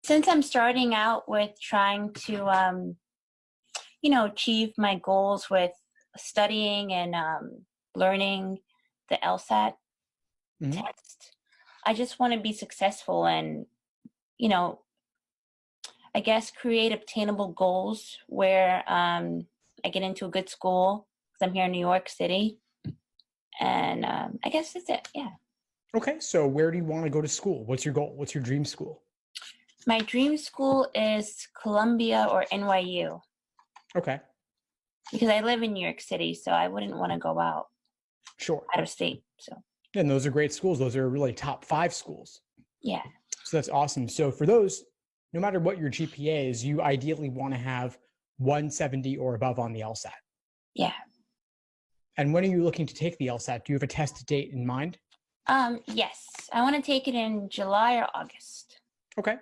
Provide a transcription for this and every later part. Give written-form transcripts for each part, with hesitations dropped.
Since I'm starting out with trying to, achieve my goals with studying and learning the LSAT Mhm. test, I just want to be successful and, you know, I guess create obtainable goals where I get into a good school because I'm here in New York City. And I guess that's it. Yeah. Okay, so where do you want to go to school? What's your goal? What's your dream school? My dream school is Columbia or NYU Okay, because I live in New York City, so I wouldn't want to go out sure. of state. So, And those are great schools. Those are really top 5 schools. yeah. So that's awesome. So for those, no matter what your GPA is, you ideally want to have 170 or above on the LSAT. Yeah. And when are you looking to take the LSAT? Do you have a test date in mind? Yes. I want to take it in July or August. Okay.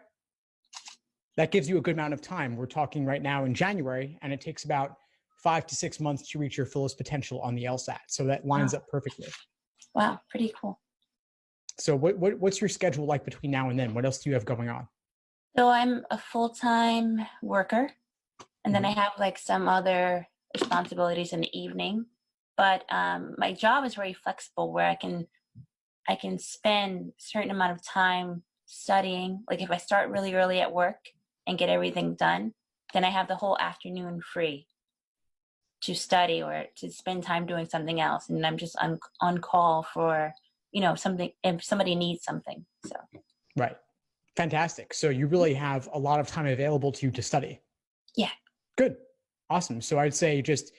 That gives you a good amount of time. We're talking right now in January, and it takes about 5 to 6 months to reach your fullest potential on the LSAT. So that lines up perfectly. Wow, pretty cool. So what's your schedule like between now and then? What else do you have going on? So I'm a full-time worker, and then I have like some other responsibilities in the evening. But my job is very flexible where I can spend a certain amount of time studying. Like if I start really early at work and get everything done, then I have the whole afternoon free to study or to spend time doing something else. And I'm just on call for, something if somebody needs something. So. Right. Fantastic. So you really have a lot of time available to you to study. Yeah. Good. Awesome. So I'd say just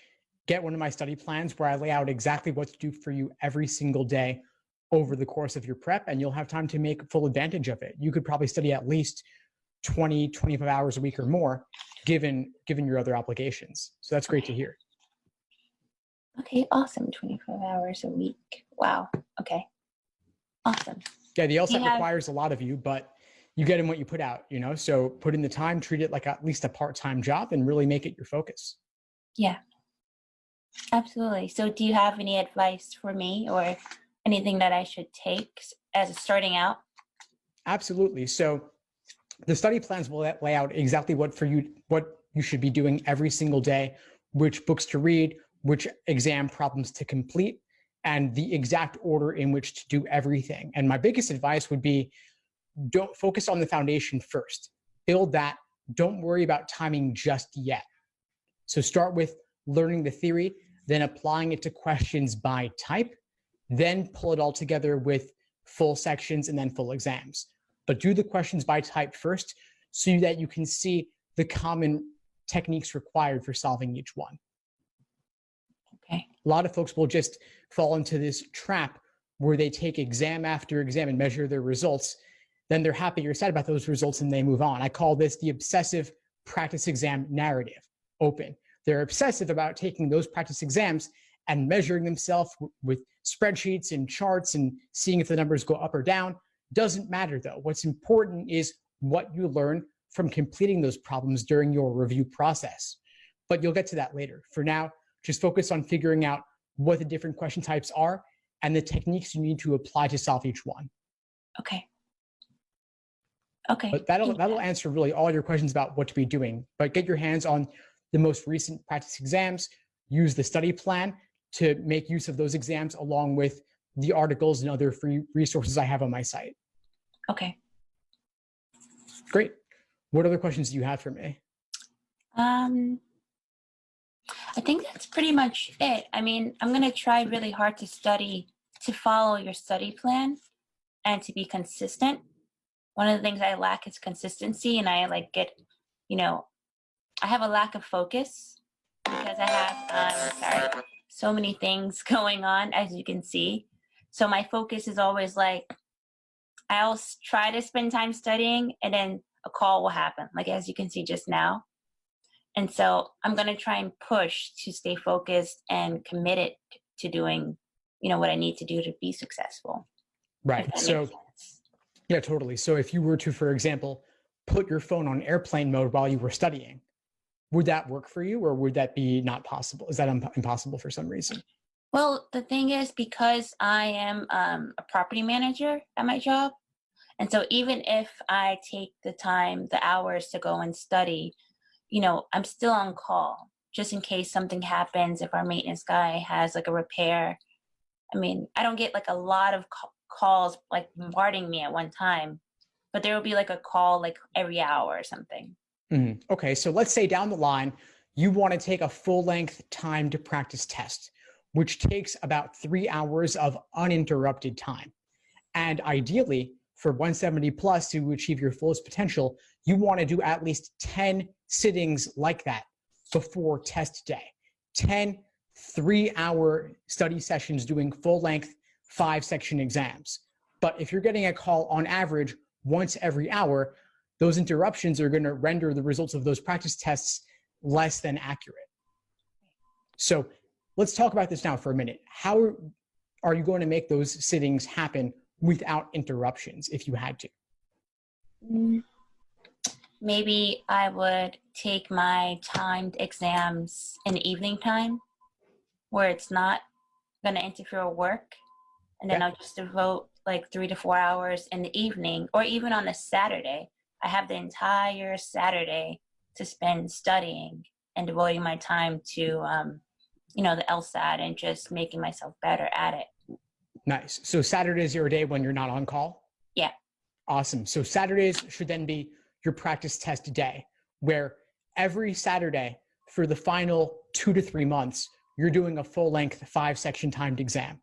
get one of my study plans where I lay out exactly what to do for you every single day over the course of your prep, and you'll have time to make full advantage of it. You could probably study at least 20, 25 hours a week or more, given your other obligations. So that's great to hear. Okay, awesome. 25 hours a week. Wow. Okay. Awesome. Yeah, the LSAT requires a lot of you, but you get in what you put out, So put in the time, treat it like at least a part-time job, and really make it your focus. Yeah. Absolutely. So do you have any advice for me or anything that I should take as starting out? Absolutely. So the study plans will lay out exactly what you should be doing every single day, which books to read, which exam problems to complete, and the exact order in which to do everything. And my biggest advice would be, don't focus on the foundation first. Build that. Don't worry about timing just yet. So start with learning the theory, then applying it to questions by type, then pull it all together with full sections and then full exams. But do the questions by type first so that you can see the common techniques required for solving each one. Okay. A lot of folks will just fall into this trap where they take exam after exam and measure their results. Then they're happy or sad about those results and they move on. I call this the obsessive practice exam narrative. Open. They're obsessive about taking those practice exams and measuring themselves with spreadsheets and charts and seeing if the numbers go up or down. Doesn't matter though. What's important is what you learn from completing those problems during your review process. But you'll get to that later. For now, just focus on figuring out what the different question types are and the techniques you need to apply to solve each one. Okay. Okay. But that'll answer really all your questions about what to be doing. But get your hands on the most recent practice exams, use the study plan to make use of those exams along with the articles and other free resources I have on my site. Okay. Great. What other questions do you have for me? I think that's pretty much it. I mean, I'm going to try really hard to study, to follow your study plan and to be consistent. One of the things I lack is consistency, and I I have a lack of focus because I have, so many things going on, as you can see. So my focus is always I always try to spend time studying and then a call will happen, like as you can see just now. And so I'm going to try and push to stay focused and committed to doing, what I need to do to be successful. Right. So, yeah, totally. So if you were to, for example, put your phone on airplane mode while you were studying, Would that work for you, or would that be not possible? Is that impossible for some reason? Well, the thing is, because I am a property manager at my job, and so even if I take the time, the hours to go and study, I'm still on call just in case something happens. If our maintenance guy has like a repair, I mean, I don't get like a lot of calls like bombarding me at one time, but there will be like a call like every hour or something. Okay, so let's say down the line, you want to take a full-length time to practice test, which takes about 3 hours of uninterrupted time. And ideally, for 170 plus to achieve your fullest potential, you want to do at least 10 sittings like that before test day. 10 3-hour study sessions doing full-length 5-section exams. But if you're getting a call on average once every hour, those interruptions are going to render the results of those practice tests less than accurate. So let's talk about this now for a minute. How are you going to make those sittings happen without interruptions if you had to? Maybe I would take my timed exams in the evening time where it's not going to interfere with work. And then I'll just devote like 3 to 4 hours in the evening, or even on a Saturday. I have the entire Saturday to spend studying and devoting my time to, the LSAT and just making myself better at it. Nice. So Saturdays are a day when you're not on call? Yeah. Awesome. So Saturdays should then be your practice test day, where every Saturday for the final 2 to 3 months, you're doing a full-length 5-section timed exam.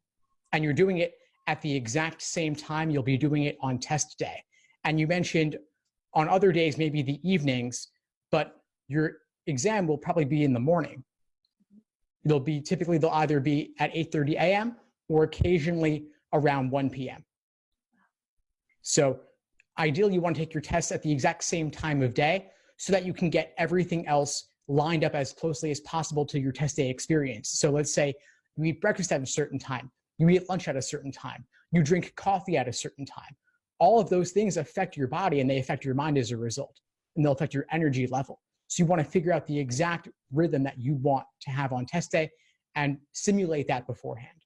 And you're doing it at the exact same time you'll be doing it on test day. And you mentioned on other days, maybe the evenings, but your exam will probably be in the morning. They'll either be at 8:30 a.m. or occasionally around 1 p.m. So ideally, you want to take your tests at the exact same time of day so that you can get everything else lined up as closely as possible to your test day experience. So let's say you eat breakfast at a certain time, you eat lunch at a certain time, you drink coffee at a certain time. All of those things affect your body and they affect your mind as a result, and they'll affect your energy level. So you want to figure out the exact rhythm that you want to have on test day and simulate that beforehand.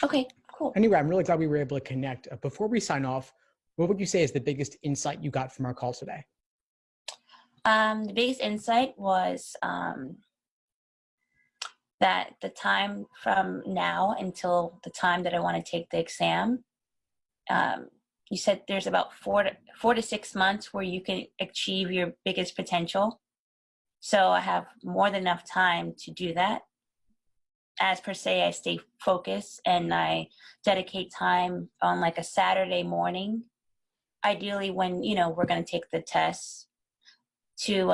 Okay, cool. Anyway, I'm really glad we were able to connect. Before we sign off, what would you say is the biggest insight you got from our call today? The biggest insight was that the time from now until the time that I want to take the exam, you said there's about 4 to 6 months where you can achieve your biggest potential. So I have more than enough time to do that. As per se, I stay focused and I dedicate time on like a Saturday morning, ideally when, we're going to take the test, to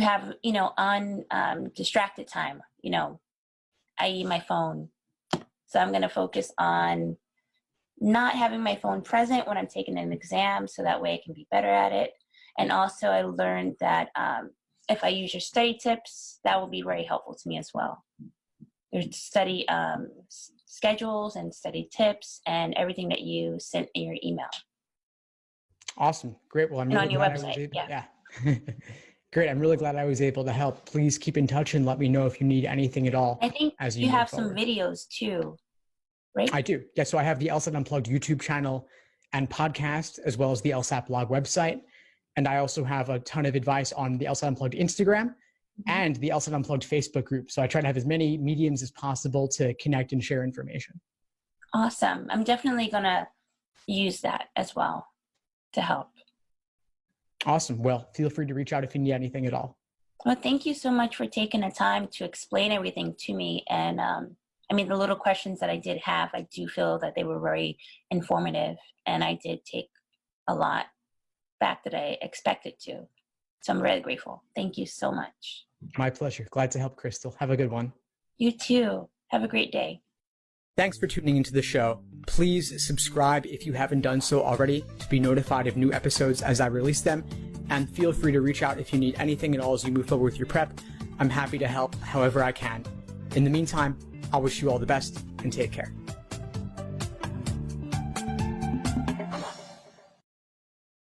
have, distracted time, i.e. my phone. So I'm going to focus on not having my phone present when I'm taking an exam, so that way I can be better at it. And also I learned that if I use your study tips, that will be very helpful to me as well. There's study schedules and study tips and everything that you sent in your email. Awesome. Great. Well, I'm and really on your glad website. Yeah. Great. I'm really glad I was able to help. Please keep in touch and let me know if you need anything at all. I think as you have forward. Some videos too, right? I do. Yeah. So I have the LSAT Unplugged YouTube channel and podcast, as well as the LSAT blog website. And I also have a ton of advice on the LSAT Unplugged Instagram and the LSAT Unplugged Facebook group. So I try to have as many mediums as possible to connect and share information. Awesome. I'm definitely going to use that as well to help. Awesome. Well, feel free to reach out if you need anything at all. Well, thank you so much for taking the time to explain everything to me. And the little questions that I did have, I do feel that they were very informative, and I did take a lot back that I expected to. So I'm really grateful. Thank you so much. My pleasure. Glad to help, Crystal. Have a good one. You too. Have a great day. Thanks for tuning into the show. Please subscribe if you haven't done so already to be notified of new episodes as I release them. And feel free to reach out if you need anything at all as you move forward with your prep. I'm happy to help however I can. In the meantime, I'll wish you all the best and take care.